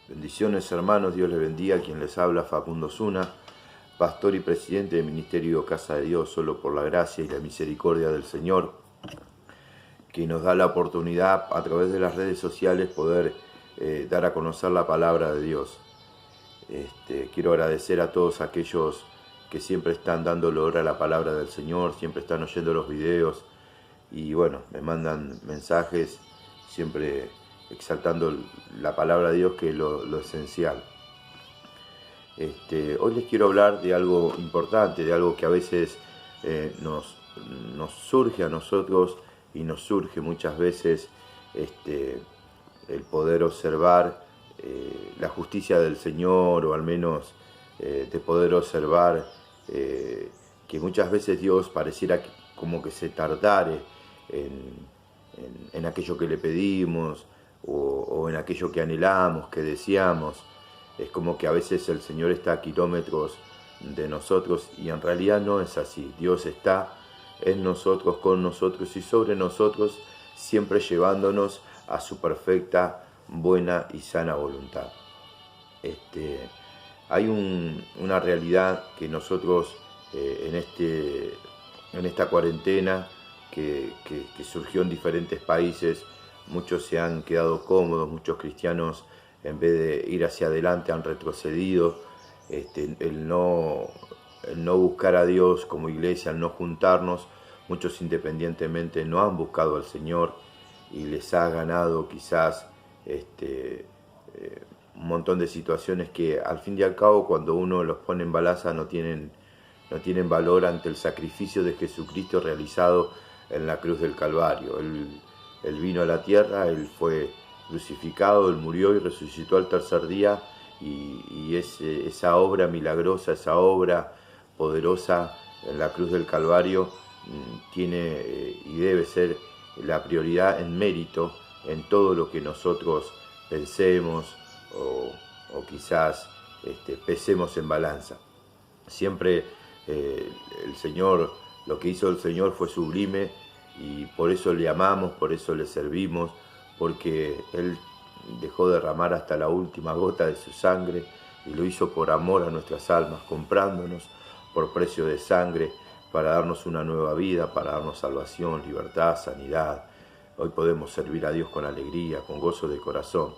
Bendiciones hermanos, Dios les bendiga. Quien les habla, Facundo Zuna, pastor y presidente del Ministerio Casa de Dios, solo por la gracia y la misericordia del Señor, que nos da la oportunidad a través de las redes sociales poder dar a conocer la palabra de Dios. Quiero agradecer a todos aquellos que siempre están dando honor a la palabra del Señor, siempre están oyendo los videos y bueno, me mandan mensajes siempre exaltando la palabra de Dios, que es lo esencial. Hoy les quiero hablar de algo importante, de algo que a veces nos surge a nosotros y nos surge muchas veces el poder observar la justicia del Señor, o al menos de poder observar que muchas veces Dios pareciera como que se tardare en aquello que le pedimos, o en aquello que anhelamos, que deseamos. Es como que a veces el Señor está a kilómetros de nosotros y en realidad no es así. Dios está en nosotros, con nosotros y sobre nosotros, siempre llevándonos a su perfecta, buena y sana voluntad. Hay una realidad que nosotros en esta cuarentena que surgió en diferentes países, muchos se han quedado cómodos, muchos cristianos en vez de ir hacia adelante han retrocedido. El no buscar a Dios como iglesia, el no juntarnos, muchos independientemente no han buscado al Señor y les ha ganado quizás un montón de situaciones que al fin y al cabo, cuando uno los pone en balanza, no tienen valor ante el sacrificio de Jesucristo realizado en la cruz del Calvario. Él vino a la tierra, Él fue crucificado, Él murió y resucitó al tercer día, y esa obra milagrosa, esa obra poderosa en la cruz del Calvario tiene y debe ser la prioridad en mérito en todo lo que nosotros pensemos o quizás pesemos en balanza. Siempre el Señor, lo que hizo el Señor fue sublime, y por eso le amamos, por eso le servimos, porque Él dejó derramar hasta la última gota de su sangre y lo hizo por amor a nuestras almas, comprándonos por precio de sangre para darnos una nueva vida, para darnos salvación, libertad, sanidad. Hoy podemos servir a Dios con alegría, con gozo de corazón.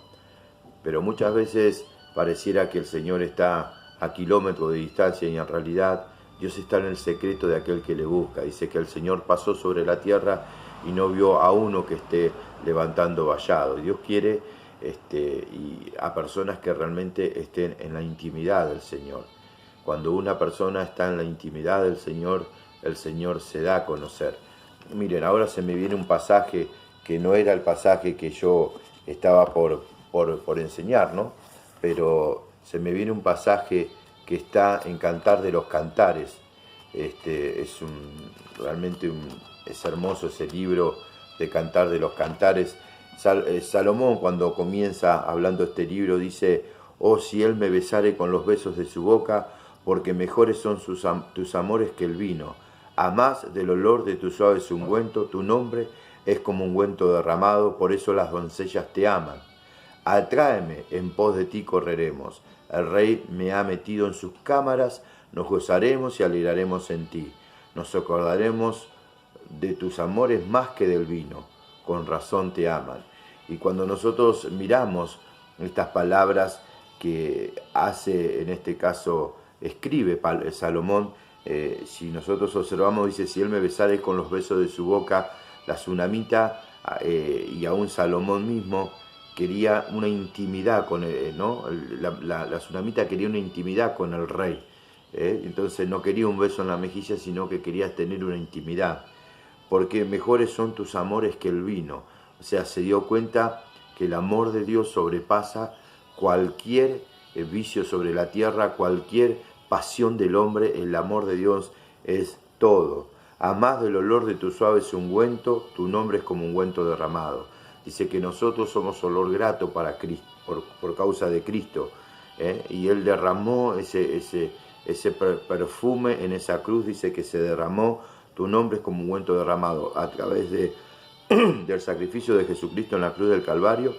Pero muchas veces pareciera que el Señor está a kilómetros de distancia y en realidad Dios está en el secreto de aquel que le busca. Dice que el Señor pasó sobre la tierra y no vio a uno que esté levantando vallado. Dios quiere y a personas que realmente estén en la intimidad del Señor. Cuando una persona está en la intimidad del Señor, el Señor se da a conocer. Miren, ahora se me viene un pasaje que no era el pasaje que yo estaba por enseñar, ¿no? Pero se me viene un pasaje que está en Cantar de los Cantares. Realmente es hermoso ese libro de Cantar de los Cantares. Salomón, cuando comienza hablando este libro, dice: oh, si él me besare con los besos de su boca, porque mejores son tus amores que el vino. A más del olor de tu suave ungüento, tu nombre es como ungüento derramado, por eso las doncellas te aman. Atráeme, en pos de ti correremos. El rey me ha metido en sus cámaras, nos gozaremos y alegraremos en ti. Nos acordaremos de tus amores más que del vino, con razón te aman. Y cuando nosotros miramos estas palabras que hace, en este caso, escribe Salomón, si nosotros observamos, dice: si él me besare con los besos de su boca, la tsunamita y aún Salomón mismo quería una intimidad con él, ¿no? La tsunamita quería una intimidad con el rey. Entonces no quería un beso en la mejilla, sino que quería tener una intimidad. Porque mejores son tus amores que el vino. O sea, se dio cuenta que el amor de Dios sobrepasa cualquier vicio sobre la tierra, cualquier pasión del hombre. El amor de Dios es todo. A más del olor de tu suave ungüento, tu nombre es como ungüento derramado. Dice que nosotros somos olor grato para Cristo, por causa de Cristo. Y Él derramó ese perfume en esa cruz. Dice que se derramó. Tu nombre es como ungüento derramado a través del sacrificio de Jesucristo en la cruz del Calvario.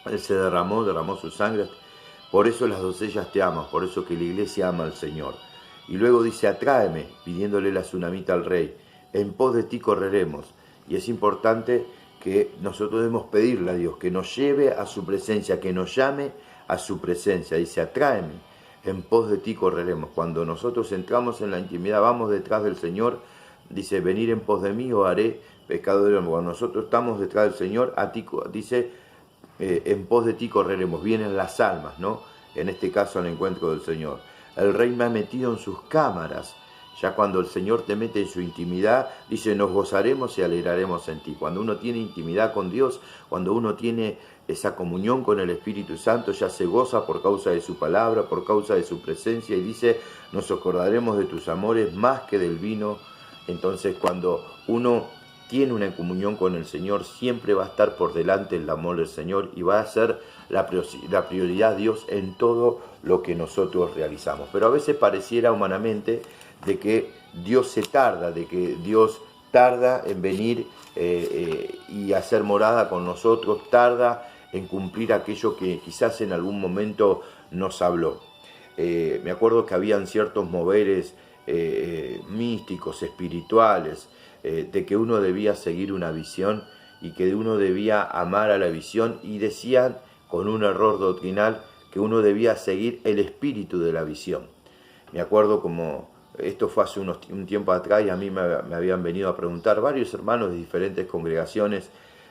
Él se derramó su sangre Por eso las doncellas te aman, por eso que la iglesia ama al Señor. Y luego dice, atráeme, pidiéndole la tsunamita al rey, en pos de ti correremos. Y es importante que nosotros debemos pedirle a Dios que nos lleve a su presencia, que nos llame a su presencia. Dice, atráeme, en pos de ti correremos. Cuando nosotros entramos en la intimidad, vamos detrás del Señor, dice, venir en pos de mí o haré pescadores. Cuando nosotros estamos detrás del Señor, a ti, dice, en pos de ti correremos. Vienen las almas, ¿no? En este caso al encuentro del Señor. El Rey me ha metido en sus cámaras. Ya cuando el Señor te mete en su intimidad, dice, nos gozaremos y alegraremos en ti. Cuando uno tiene intimidad con Dios, cuando uno tiene esa comunión con el Espíritu Santo, ya se goza por causa de su palabra, por causa de su presencia, y dice, nos acordaremos de tus amores más que del vino. Entonces, cuando uno tiene una comunión con el Señor, siempre va a estar por delante el amor del Señor y va a ser la prioridad de Dios en todo lo que nosotros realizamos. Pero a veces pareciera humanamente de que Dios se tarda, de que Dios tarda en venir y hacer morada con nosotros, tarda en cumplir aquello que quizás en algún momento nos habló. Me acuerdo que habían ciertos moveres místicos, espirituales, de que uno debía seguir una visión y que uno debía amar a la visión, y decían con un error doctrinal que uno debía seguir el espíritu de la visión. Me acuerdo como esto fue hace un tiempo atrás, y a mí me habían venido a preguntar varios hermanos de diferentes congregaciones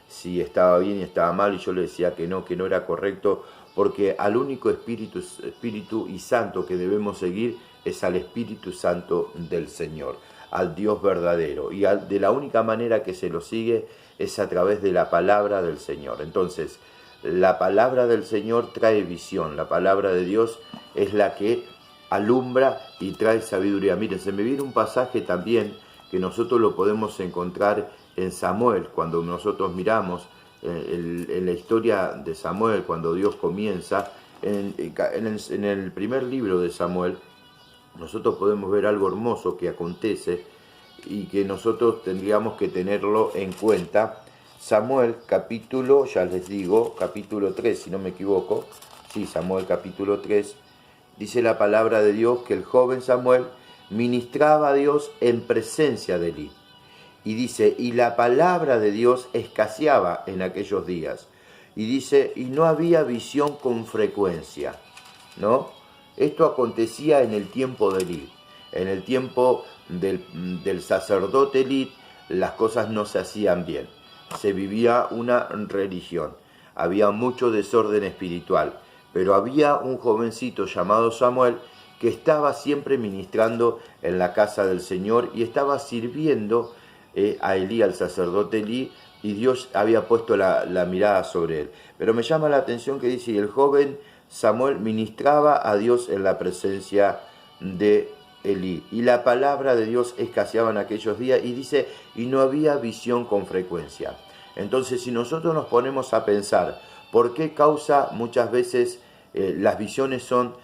si estaba bien y estaba mal, y yo le decía que no era correcto, porque al único espíritu y santo que debemos seguir es al Espíritu Santo del Señor, al Dios verdadero, y de la única manera que se lo sigue es a través de la palabra del Señor. Entonces, la palabra del Señor trae visión, la palabra de Dios es la que alumbra y trae sabiduría. Miren, se me viene un pasaje también que nosotros lo podemos encontrar en Samuel, cuando nosotros miramos en la historia de Samuel, cuando Dios comienza, en el primer libro de Samuel, nosotros podemos ver algo hermoso que acontece y que nosotros tendríamos que tenerlo en cuenta. Samuel capítulo, ya les digo, capítulo 3, si no me equivoco, sí, Samuel capítulo 3, dice la palabra de Dios que el joven Samuel ministraba a Dios en presencia de Elí. Y dice, y la palabra de Dios escaseaba en aquellos días. Y dice, y no había visión con frecuencia, ¿no? Esto acontecía en el tiempo de Elí. En el tiempo del sacerdote Elí, las cosas no se hacían bien. Se vivía una religión. Había mucho desorden espiritual. Pero había un jovencito llamado Samuel que estaba siempre ministrando en la casa del Señor y estaba sirviendo a Elí, al sacerdote Elí, y Dios había puesto la mirada sobre él. Pero me llama la atención que dice, y el joven Samuel ministraba a Dios en la presencia de Elí, y la palabra de Dios escaseaba en aquellos días, y dice, y no había visión con frecuencia. Entonces, si nosotros nos ponemos a pensar, ¿por qué causa muchas veces las visiones son,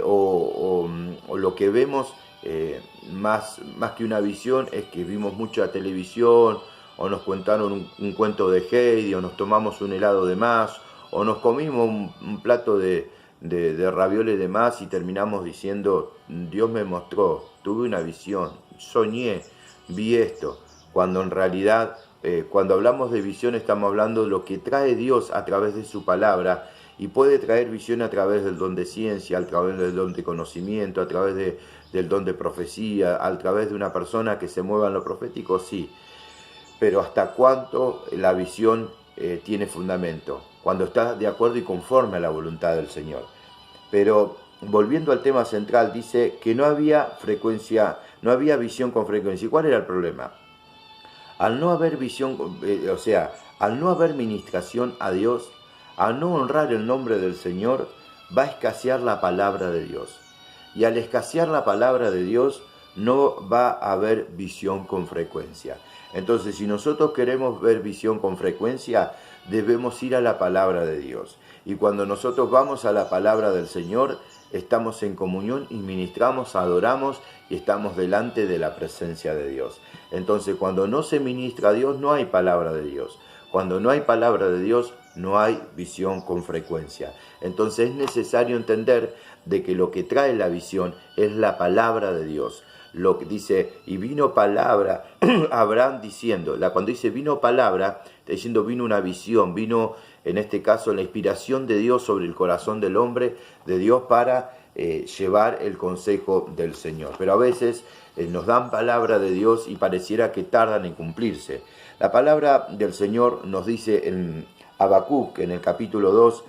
o lo que vemos, más que una visión, es que vimos mucha televisión, o nos contaron un cuento de Heidi, o nos tomamos un helado de más, o nos comimos un plato de ravioles de más y terminamos diciendo, Dios me mostró, tuve una visión, soñé, vi esto, cuando en realidad, cuando hablamos de visión estamos hablando de lo que trae Dios a través de su palabra, y puede traer visión a través del don de ciencia, a través del don de conocimiento, a través del don de profecía, a través de una persona que se mueva en lo profético, sí. Pero ¿hasta cuánto la visión tiene fundamento? Cuando está de acuerdo y conforme a la voluntad del Señor. Pero volviendo al tema central, dice que no había visión con frecuencia. ¿Y cuál era el problema? Al no haber visión, al no haber ministración a Dios, al no honrar el nombre del Señor, va a escasear la palabra de Dios. Y al escasear la palabra de Dios, no va a haber visión con frecuencia. Entonces, si nosotros queremos ver visión con frecuencia, debemos ir a la palabra de Dios. Y cuando nosotros vamos a la palabra del Señor, estamos en comunión y ministramos, adoramos y estamos delante de la presencia de Dios. Entonces, cuando no se ministra a Dios, no hay palabra de Dios. Cuando no hay palabra de Dios, no hay visión con frecuencia. Entonces es necesario entender de que lo que trae la visión es la palabra de Dios. Lo que dice, y vino palabra, Abraham diciendo, cuando dice vino palabra, está diciendo vino una visión, vino en este caso la inspiración de Dios sobre el corazón del hombre, de Dios para llevar el consejo del Señor. Pero a veces nos dan palabra de Dios y pareciera que tardan en cumplirse. La palabra del Señor nos dice en Habacuc, en el capítulo 2,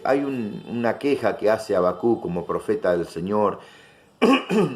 hay una queja que hace Habacuc como profeta del Señor.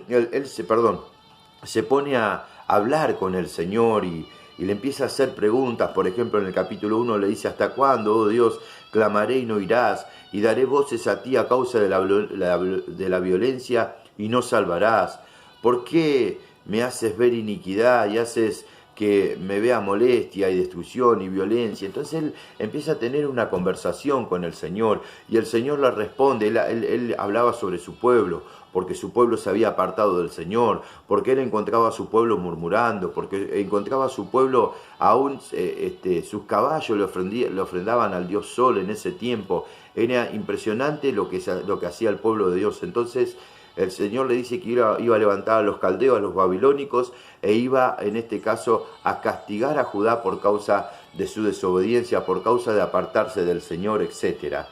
él se pone a hablar con el Señor y le empieza a hacer preguntas. Por ejemplo, en el capítulo 1 le dice: ¿hasta cuándo, oh Dios, clamaré y no oirás? Y daré voces a ti a causa de la violencia y no salvarás. ¿Por qué me haces ver iniquidad y haces que me vea molestia y destrucción y violencia? Entonces él empieza a tener una conversación con el Señor y el Señor le responde. Él hablaba sobre su pueblo, porque su pueblo se había apartado del Señor, porque él encontraba a su pueblo murmurando, porque encontraba a su pueblo aún sus caballos le ofrendaban al Dios Sol en ese tiempo. Era impresionante lo que hacía el pueblo de Dios. Entonces el Señor le dice que iba a levantar a los caldeos, a los babilónicos, e iba en este caso a castigar a Judá por causa de su desobediencia, por causa de apartarse del Señor, etc.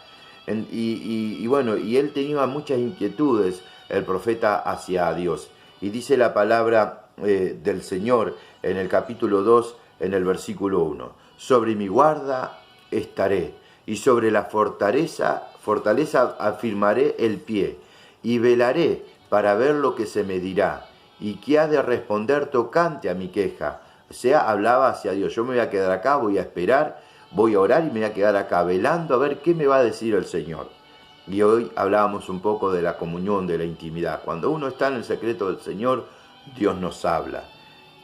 Y él tenía muchas inquietudes, el profeta, hacia Dios. Y dice la palabra del Señor en el capítulo 2, en el versículo 1. Sobre mi guarda estaré, y sobre la fortaleza afirmaré el pie, y velaré para ver lo que se me dirá, y qué ha de responder tocante a mi queja. O sea, hablaba hacia Dios. Yo me voy a quedar acá, voy a esperar, voy a orar y me voy a quedar acá velando a ver qué me va a decir el Señor. Y hoy hablábamos un poco de la comunión, de la intimidad. Cuando uno está en el secreto del Señor, Dios nos habla.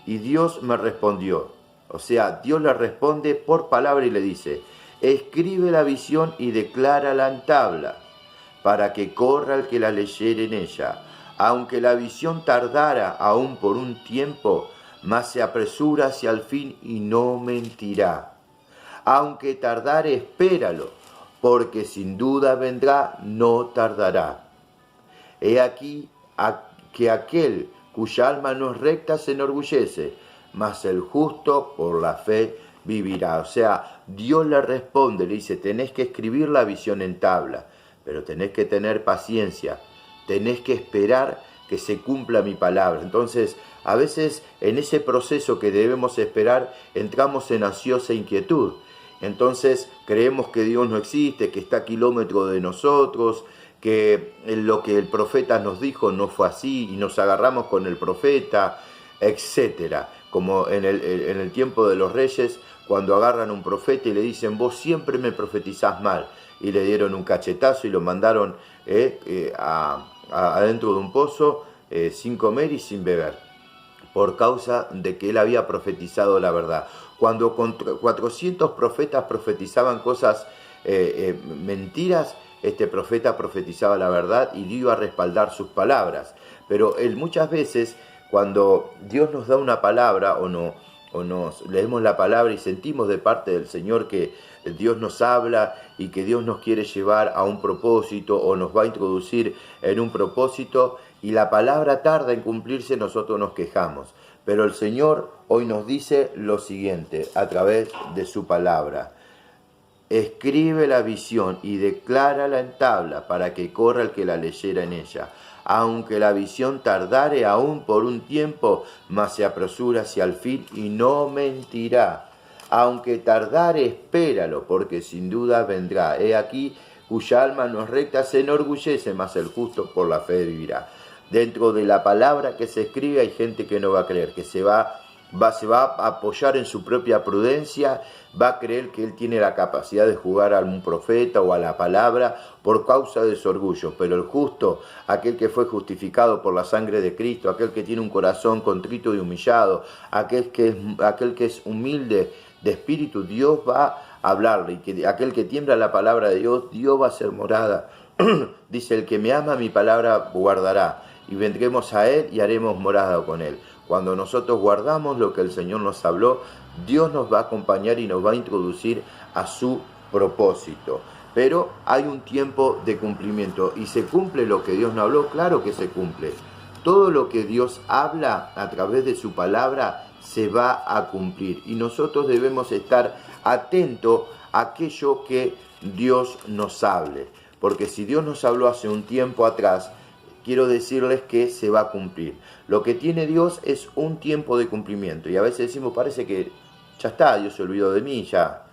Y Dios me respondió. O sea, Dios le responde por palabra y le dice: escribe la visión y declárala en tabla, para que corra el que la leyere en ella. Aunque la visión tardara aún por un tiempo, mas se apresura hacia el fin y no mentirá. Aunque tardare, espéralo, porque sin duda vendrá, no tardará. He aquí que aquel cuya alma no es recta se enorgullece, mas el justo por la fe vivirá. O sea, Dios le responde, le dice: tenés que escribir la visión en tabla, pero tenés que tener paciencia, tenés que esperar que se cumpla mi palabra. Entonces, a veces en ese proceso que debemos esperar, entramos en ansiosa inquietud. Entonces creemos que Dios no existe, que está a kilómetros de nosotros, que lo que el profeta nos dijo no fue así, y nos agarramos con el profeta, etc. Como en el tiempo de los reyes, cuando agarran a un profeta y le dicen: vos siempre me profetizás mal, y le dieron un cachetazo y lo mandaron adentro de un pozo sin comer y sin beber, por causa de que él había profetizado la verdad. Cuando 400 profetas profetizaban cosas mentiras, este profeta profetizaba la verdad y Dios iba a respaldar sus palabras. Pero muchas veces, cuando Dios nos da una palabra o nos leemos la palabra y sentimos de parte del Señor que Dios nos habla y que Dios nos quiere llevar a un propósito o nos va a introducir en un propósito, y la palabra tarda en cumplirse, nosotros nos quejamos. Pero el Señor hoy nos dice lo siguiente a través de su palabra: escribe la visión y declárala en tabla, para que corra el que la leyera en ella. Aunque la visión tardare aún por un tiempo, mas se apresura hacia el fin y no mentirá. Aunque tardare, espéralo, porque sin duda vendrá. He aquí, cuya alma no es recta se enorgullece, mas el justo por la fe vivirá. Dentro de la palabra que se escribe hay gente que no va a creer, que se va a apoyar en su propia prudencia, va a creer que él tiene la capacidad de jugar a un profeta o a la palabra por causa de su orgullo. Pero el justo, aquel que fue justificado por la sangre de Cristo, aquel que tiene un corazón contrito y humillado, aquel que es humilde de espíritu, Dios va a hablarle, y aquel que tiembla la palabra de Dios, Dios va a ser morada. Dice: el que me ama mi palabra guardará, y vendremos a él y haremos morada con él. Cuando nosotros guardamos lo que el Señor nos habló, Dios nos va a acompañar y nos va a introducir a su propósito. Pero hay un tiempo de cumplimiento. ¿Y se cumple lo que Dios no habló? Claro que se cumple. Todo lo que Dios habla a través de su palabra se va a cumplir. Y nosotros debemos estar atentos a aquello que Dios nos hable. Porque si Dios nos habló hace un tiempo atrás, quiero decirles que se va a cumplir. Lo que tiene Dios es un tiempo de cumplimiento. Y a veces decimos, parece que ya está, Dios se olvidó de mí, ya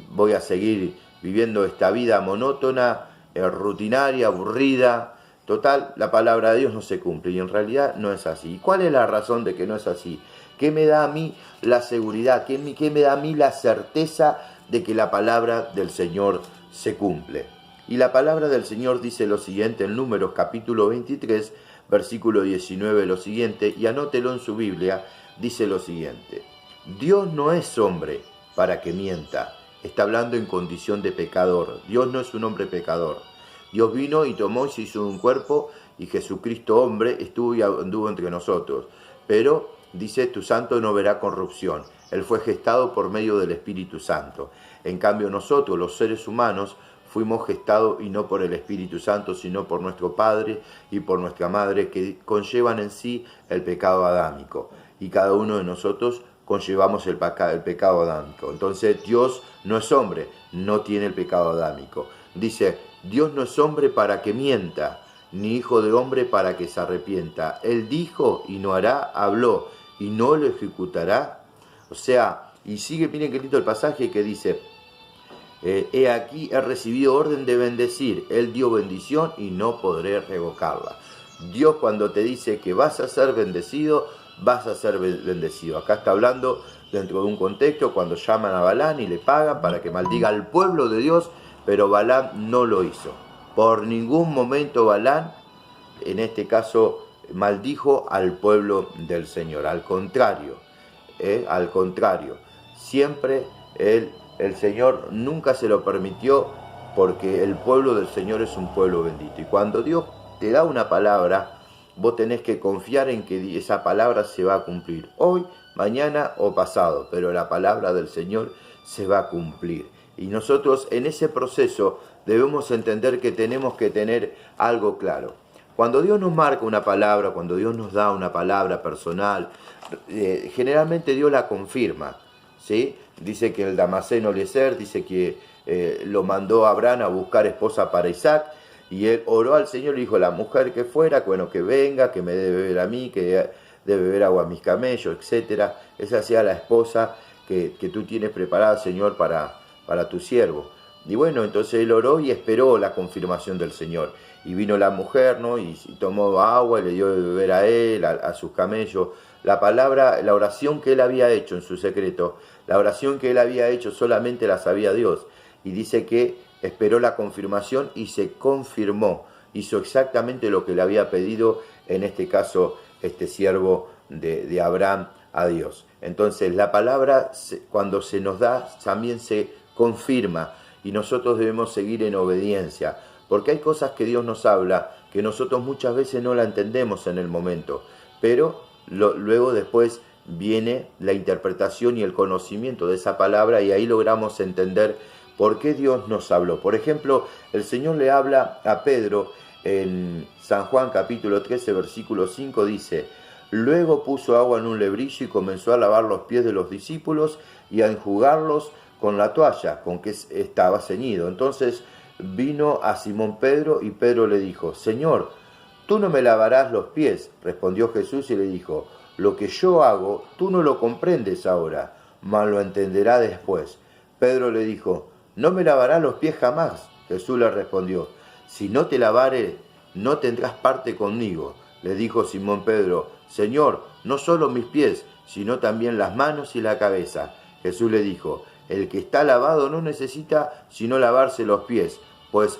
voy a seguir viviendo esta vida monótona, rutinaria, aburrida. Total, la palabra de Dios no se cumple y en realidad no es así. ¿Y cuál es la razón de que no es así? ¿Qué me da a mí la seguridad? ¿Qué me da a mí la certeza de que la palabra del Señor se cumple? Y la palabra del Señor dice lo siguiente en Números capítulo 23, versículo 19, lo siguiente, y anótelo en su Biblia, dice lo siguiente: Dios no es hombre para que mienta. Está hablando en condición de pecador. Dios no es un hombre pecador. Dios vino y tomó y se hizo un cuerpo, y Jesucristo hombre estuvo y anduvo entre nosotros. Pero dice, tu santo no verá corrupción. Él fue gestado por medio del Espíritu Santo. En cambio nosotros, los seres humanos, fuimos gestados y no por el Espíritu Santo, sino por nuestro Padre y por nuestra Madre, que conllevan en sí el pecado adámico. Y cada uno de nosotros conllevamos el pecado adámico. Entonces Dios no es hombre, no tiene el pecado adámico. Dice, Dios no es hombre para que mienta, ni hijo de hombre para que se arrepienta. Él dijo y no hará, habló y no lo ejecutará. O sea, y sigue, miren qué lindo el pasaje que dice, he aquí he recibido orden de bendecir, Él dio bendición y no podré revocarla. Dios cuando te dice que vas a ser bendecido, vas a ser bendecido. Acá está hablando dentro de un contexto cuando llaman a Balaam y le pagan para que maldiga al pueblo de Dios, pero Balaam no lo hizo. Por ningún momento Balaam, en este caso, maldijo al pueblo del Señor. Al contrario, siempre el Señor nunca se lo permitió, porque el pueblo del Señor es un pueblo bendito. Y cuando Dios te da una palabra, vos tenés que confiar en que esa palabra se va a cumplir hoy, mañana o pasado, pero la palabra del Señor se va a cumplir. Y nosotros en ese proceso debemos entender que tenemos que tener algo claro. Cuando Dios nos marca una palabra, cuando Dios nos da una palabra personal, generalmente Dios la confirma, ¿sí? Dice que el Damaseno Eliezer, dice que lo mandó a Abraham a buscar esposa para Isaac, y él oró al Señor y dijo, la mujer que fuera, bueno, que venga, que me dé beber a mí, que dé beber agua a mis camellos, etc. Esa sea la esposa que tú tienes preparada, Señor, para tu siervo. Y bueno, entonces él oró y esperó la confirmación del Señor. Y vino la mujer, ¿no? Y tomó agua y le dio de beber a él, a sus camellos. La palabra, la oración que él había hecho en su secreto, la oración que él había hecho solamente la sabía Dios. Y dice que esperó la confirmación y se confirmó. Hizo exactamente lo que le había pedido, en este caso, este siervo de Abraham a Dios. Entonces la palabra, cuando se nos da, también se confirma. Y nosotros debemos seguir en obediencia. Porque hay cosas que Dios nos habla que nosotros muchas veces no la entendemos en el momento. Pero luego después viene la interpretación y el conocimiento de esa palabra, y ahí logramos entender por qué Dios nos habló. Por ejemplo, el Señor le habla a Pedro en San Juan capítulo 13, versículo 5, dice, luego puso agua en un lebrillo y comenzó a lavar los pies de los discípulos y a enjugarlos con la toalla con que estaba ceñido. Entonces vino a Simón Pedro y Pedro le dijo, Señor, ¿tú no me lavarás los pies? Respondió Jesús y le dijo, lo que yo hago, tú no lo comprendes ahora, mas lo entenderás después. Pedro le dijo, no me lavarás los pies jamás. Jesús le respondió, si no te lavare, no tendrás parte conmigo. Le dijo Simón Pedro, Señor, no solo mis pies, sino también las manos y la cabeza. Jesús le dijo, el que está lavado no necesita sino lavarse los pies, pues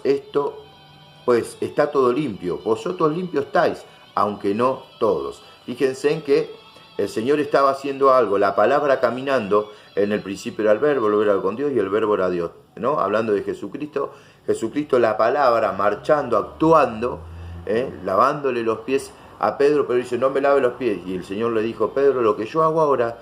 está todo limpio. Vosotros limpios estáis, aunque no todos. Fíjense en que el Señor estaba haciendo algo, la palabra caminando, en el principio era el verbo era con Dios y el verbo era Dios, ¿no? Hablando de Jesucristo, la palabra marchando, actuando, lavándole los pies a Pedro, pero dice, no me lave los pies. Y el Señor le dijo, Pedro, lo que yo hago ahora,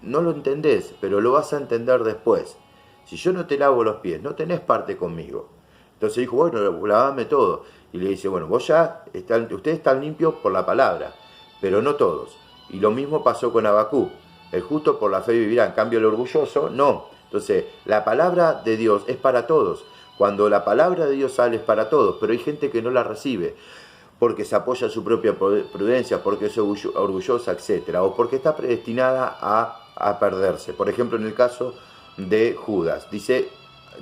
no lo entendés, pero lo vas a entender después. Si yo no te lavo los pies, no tenés parte conmigo. Entonces dijo, bueno, lavame todo. Y le dice, bueno, ustedes están limpios por la palabra, pero no todos. Y lo mismo pasó con Habacuc. El justo por la fe vivirá, en cambio el orgulloso no. Entonces, la palabra de Dios es para todos. Cuando la palabra de Dios sale es para todos, pero hay gente que no la recibe porque se apoya en su propia prudencia, porque es orgullosa, etc. O porque está predestinada a perderse. Por ejemplo, en el caso de Judas, dice,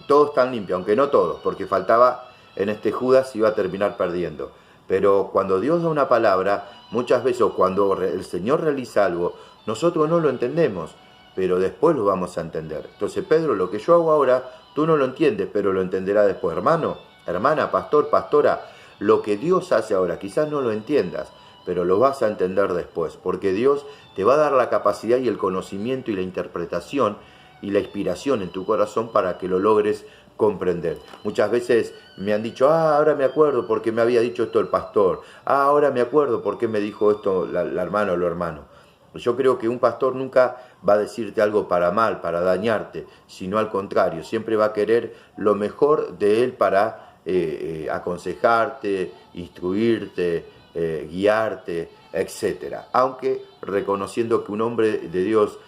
todos están limpios, aunque no todos, porque faltaba en este Judas, iba a terminar perdiendo. Pero cuando Dios da una palabra, muchas veces, o cuando el Señor realiza algo, nosotros no lo entendemos, pero después lo vamos a entender. Entonces, Pedro, lo que yo hago ahora, tú no lo entiendes, pero lo entenderás después. Hermano, hermana, pastor, pastora, lo que Dios hace ahora, quizás no lo entiendas, pero lo vas a entender después, porque Dios te va a dar la capacidad y el conocimiento y la interpretación y la inspiración en tu corazón para que lo logres comprender. Muchas veces me han dicho, ahora me acuerdo porque me había dicho esto el pastor, ahora me acuerdo porque me dijo esto la hermana o lo hermano. Yo creo que un pastor nunca va a decirte algo para mal, para dañarte, sino al contrario, siempre va a querer lo mejor de él para aconsejarte, instruirte, guiarte, etc. Aunque reconociendo que un hombre de Dios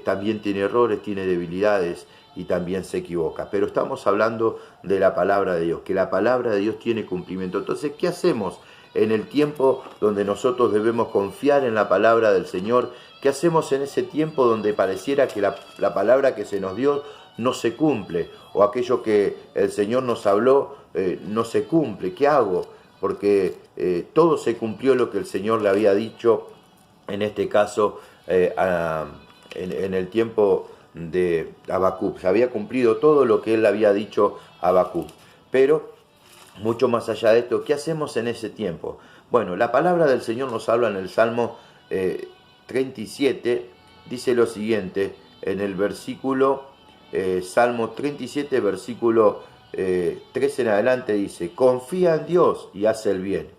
también tiene errores, tiene debilidades y también se equivoca. Pero estamos hablando de la palabra de Dios, que la palabra de Dios tiene cumplimiento. Entonces, ¿qué hacemos en el tiempo donde nosotros debemos confiar en la palabra del Señor? ¿Qué hacemos en ese tiempo donde pareciera que la palabra que se nos dio no se cumple? O aquello que el Señor nos habló no se cumple. ¿Qué hago? Porque todo se cumplió lo que el Señor le había dicho, en este caso, en el tiempo de Habacuc. Se había cumplido todo lo que él había dicho a Habacuc. Pero, mucho más allá de esto, ¿qué hacemos en ese tiempo? Bueno, la palabra del Señor nos habla en el Salmo 37, dice lo siguiente, en el versículo, Salmo 37, versículo 3 en adelante, dice, confía en Dios y haz el bien,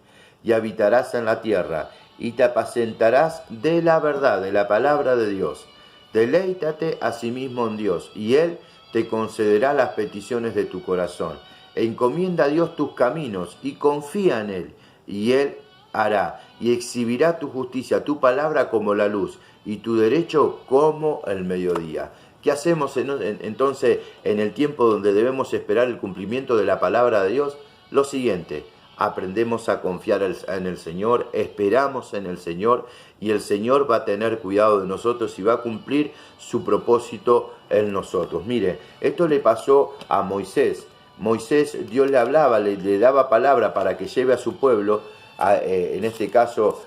y habitarás en la tierra, y te apacentarás de la verdad, de la palabra de Dios. Deleítate a sí mismo en Dios, y Él te concederá las peticiones de tu corazón. Encomienda a Dios tus caminos, y confía en Él, y Él hará, y exhibirá tu justicia, tu palabra como la luz, y tu derecho como el mediodía. ¿Qué hacemos entonces en el tiempo donde debemos esperar el cumplimiento de la palabra de Dios? Lo siguiente, aprendemos a confiar en el Señor, esperamos en el Señor y el Señor va a tener cuidado de nosotros y va a cumplir su propósito en nosotros. Mire, esto le pasó a Moisés. Moisés, Dios le hablaba, le daba palabra para que lleve a su pueblo, en este caso,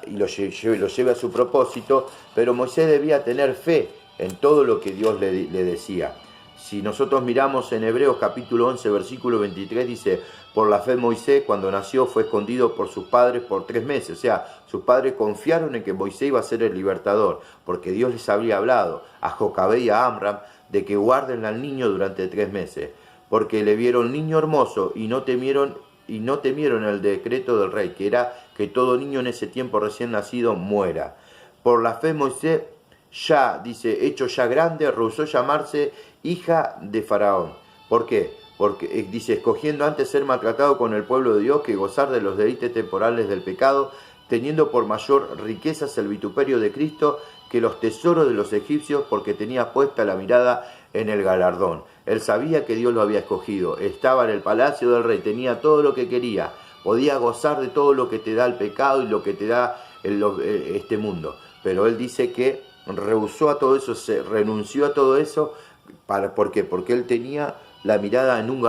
y lo lleve a su propósito, pero Moisés debía tener fe en todo lo que Dios le decía. Si nosotros miramos en Hebreos capítulo 11, versículo 23, dice, por la fe Moisés cuando nació fue escondido por sus padres por 3 meses. O sea, sus padres confiaron en que Moisés iba a ser el libertador, porque Dios les había hablado a Jocabé y a Amram de que guarden al niño durante 3 meses, porque le vieron niño hermoso y no temieron el decreto del rey, que era que todo niño en ese tiempo recién nacido muera. Por la fe Moisés, ya, dice, hecho ya grande, rehusó llamarse hija de Faraón. ¿Por qué? Porque, dice, escogiendo antes ser maltratado con el pueblo de Dios que gozar de los deleites temporales del pecado, teniendo por mayor riquezas el vituperio de Cristo que los tesoros de los egipcios, porque tenía puesta la mirada en el galardón. Él sabía que Dios lo había escogido, estaba en el palacio del rey, tenía todo lo que quería, podía gozar de todo lo que te da el pecado y lo que te da este mundo. Pero él dice que rehusó a todo eso, se renunció a todo eso. ¿Por qué? Porque él tenía la mirada en un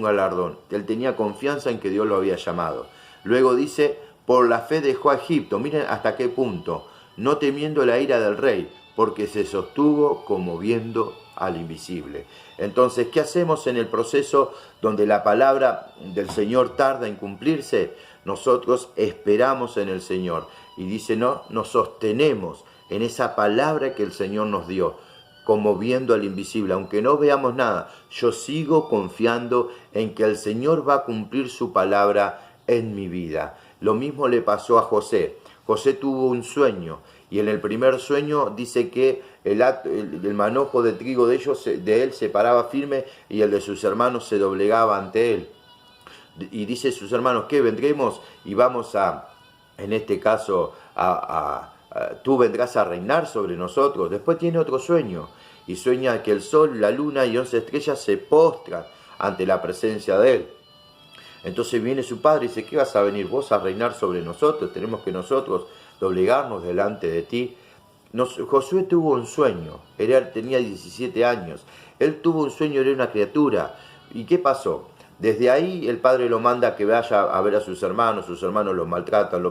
galardón. Él tenía confianza en que Dios lo había llamado. Luego dice, por la fe dejó a Egipto. Miren hasta qué punto. No temiendo la ira del rey, porque se sostuvo como viendo al invisible. Entonces, ¿qué hacemos en el proceso donde la palabra del Señor tarda en cumplirse? Nosotros esperamos en el Señor. Y dice, no, nos sostenemos en esa palabra que el Señor nos dio, como viendo al invisible. Aunque no veamos nada, yo sigo confiando en que el Señor va a cumplir su palabra en mi vida. Lo mismo le pasó a José. José tuvo un sueño Y en el primer sueño dice que el manojo de trigo de él se paraba firme y el de sus hermanos se doblegaba ante él. Y dice sus hermanos, ¿qué? Vendremos y vamos en este caso, tú vendrás a reinar sobre nosotros. Después tiene otro sueño y sueña que el sol, la luna y 11 estrellas se postran ante la presencia de él. Entonces viene su padre y dice, ¿qué vas a venir vos a reinar sobre nosotros? Tenemos que nosotros doblegarnos delante de ti. Josué tuvo un sueño, tenía 17 años, él tuvo un sueño, era una criatura. ¿Y qué pasó? Desde ahí el padre lo manda a que vaya a ver a sus hermanos lo maltratan,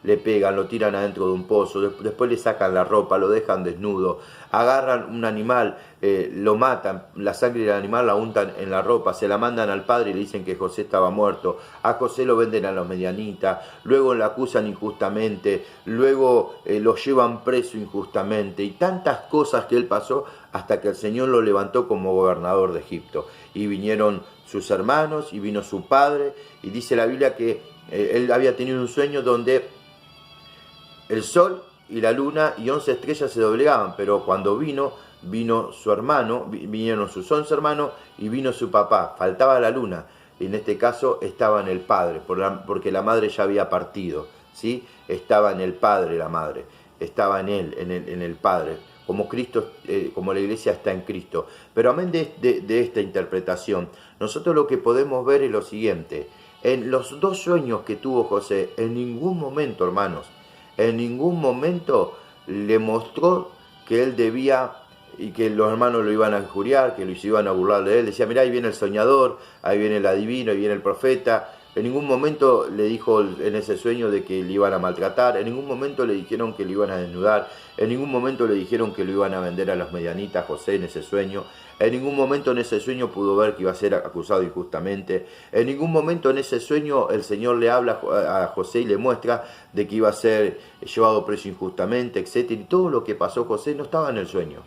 le pegan, lo tiran adentro de un pozo, después le sacan la ropa, lo dejan desnudo, agarran un animal, lo matan, la sangre del animal la untan en la ropa, se la mandan al padre y le dicen que José estaba muerto, a José lo venden a los medianitas, luego lo acusan injustamente, luego lo llevan preso injustamente y tantas cosas que él pasó hasta que el Señor lo levantó como gobernador de Egipto. Y vinieron sus hermanos y vino su padre y dice la Biblia que él había tenido un sueño donde el sol y la luna y 11 estrellas se doblegaban, pero cuando vino su hermano, vinieron sus 11 hermanos y vino su papá, faltaba la luna, y en este caso estaba en el padre, porque la madre ya había partido, ¿sí? Estaba en el padre la madre, estaba en él, en el padre, como Cristo, como la iglesia está en Cristo. Pero amén de esta interpretación, nosotros lo que podemos ver es lo siguiente: en los dos sueños que tuvo José, en ningún momento, hermanos, en ningún momento le mostró que él debía y que los hermanos lo iban a injuriar, que los iban a burlar de él. Decía, mirá, ahí viene el soñador, ahí viene el adivino, ahí viene el profeta. En ningún momento le dijo en ese sueño de que le iban a maltratar, en ningún momento le dijeron que le iban a desnudar, en ningún momento le dijeron que lo iban a vender a los medianitas, José, en ese sueño. En ningún momento en ese sueño pudo ver que iba a ser acusado injustamente. En ningún momento en ese sueño el Señor le habla a José y le muestra de que iba a ser llevado preso injustamente, etc. Y todo lo que pasó José no estaba en el sueño.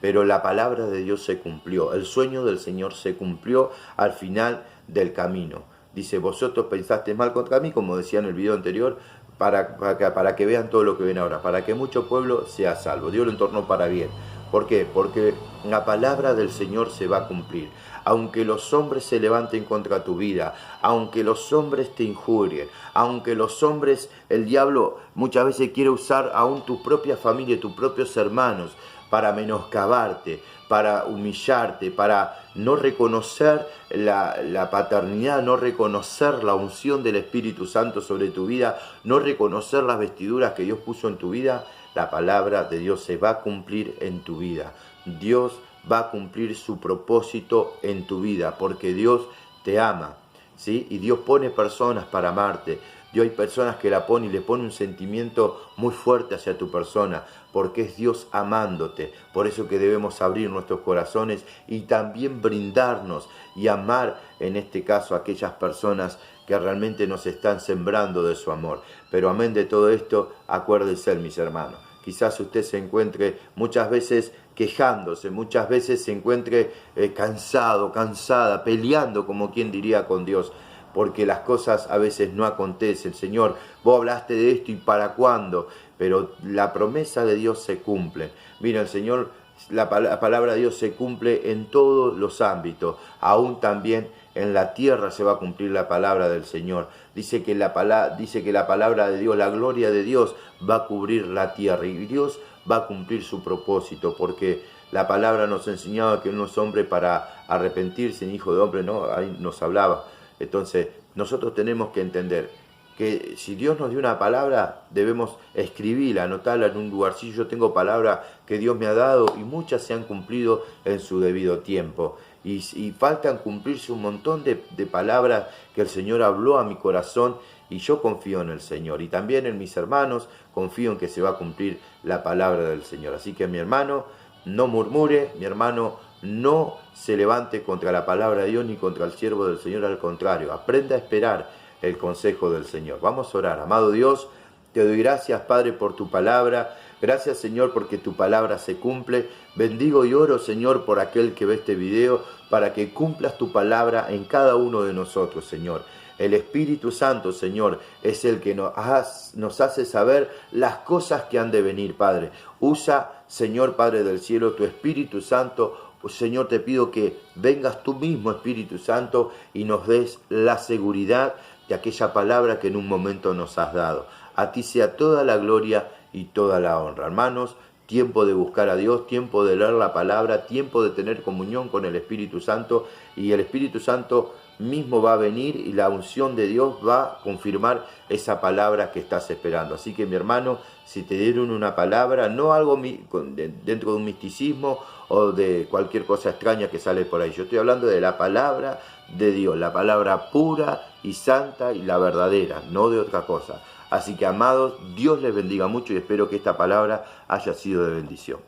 Pero la palabra de Dios se cumplió, el sueño del Señor se cumplió al final del camino. Dice, vosotros pensaste mal contra mí, como decía en el video anterior, para que vean todo lo que ven ahora, para que mucho pueblo sea salvo. Dios lo entornó para bien. ¿Por qué? Porque la palabra del Señor se va a cumplir. Aunque los hombres se levanten contra tu vida, aunque los hombres te injurien, aunque los hombres, el diablo muchas veces quiere usar aún tu propia familia, tus propios hermanos, para menoscabarte, para humillarte, para no reconocer la paternidad, no reconocer la unción del Espíritu Santo sobre tu vida, no reconocer las vestiduras que Dios puso en tu vida. La palabra de Dios se va a cumplir en tu vida. Dios va a cumplir su propósito en tu vida, porque Dios te ama, ¿sí? Y Dios pone personas para amarte. Dios hay personas que la pone y le pone un sentimiento muy fuerte hacia tu persona, porque es Dios amándote. Por eso que debemos abrir nuestros corazones y también brindarnos y amar, en este caso, a aquellas personas que realmente nos están sembrando de su amor. Pero amén de todo esto, acuérdense, mis hermanos. Quizás usted se encuentre muchas veces quejándose, muchas veces se encuentre cansado, cansada, peleando, como quien diría, con Dios, porque las cosas a veces no acontecen. Señor, vos hablaste de esto y ¿para cuándo? Pero la promesa de Dios se cumple. Mira, el Señor, la palabra de Dios se cumple en todos los ámbitos, aún también en la tierra se va a cumplir la palabra del Señor. Dice que la palabra de Dios, la gloria de Dios va a cubrir la tierra y Dios va a cumplir su propósito, porque la palabra nos enseñaba que uno es hombre para arrepentirse, ni hijo de hombre, ¿no? Ahí nos hablaba. Entonces, nosotros tenemos que entender que si Dios nos dio una palabra, debemos escribirla, anotarla en un lugarcillo. Yo tengo palabras que Dios me ha dado y muchas se han cumplido en su debido tiempo. Y faltan cumplirse un montón de palabras que el Señor habló a mi corazón, y yo confío en el Señor. Y también en mis hermanos, confío en que se va a cumplir la palabra del Señor. Así que mi hermano, no murmure, mi hermano, no se levante contra la palabra de Dios ni contra el siervo del Señor, al contrario, aprenda a esperar el consejo del Señor. Vamos a orar. Amado Dios, te doy gracias, Padre, por tu palabra. Gracias, Señor, porque tu palabra se cumple. Bendigo y oro, Señor, por aquel que ve este video, para que cumplas tu palabra en cada uno de nosotros, Señor. El Espíritu Santo, Señor, es el que nos hace saber las cosas que han de venir, Padre. Usa, Señor Padre del cielo, tu Espíritu Santo. Señor, te pido que vengas tú mismo, Espíritu Santo, y nos des la seguridad de aquella palabra que en un momento nos has dado. A ti sea toda la gloria y toda la honra. Hermanos, tiempo de buscar a Dios, tiempo de leer la palabra, tiempo de tener comunión con el Espíritu Santo, y el Espíritu Santo mismo va a venir y la unción de Dios va a confirmar esa palabra que estás esperando. Así que, mi hermano, si te dieron una palabra, no algo dentro de un misticismo o de cualquier cosa extraña que sale por ahí. Yo estoy hablando de la palabra de Dios, la palabra pura y santa y la verdadera, no de otra cosa. Así que, amados, Dios les bendiga mucho y espero que esta palabra haya sido de bendición.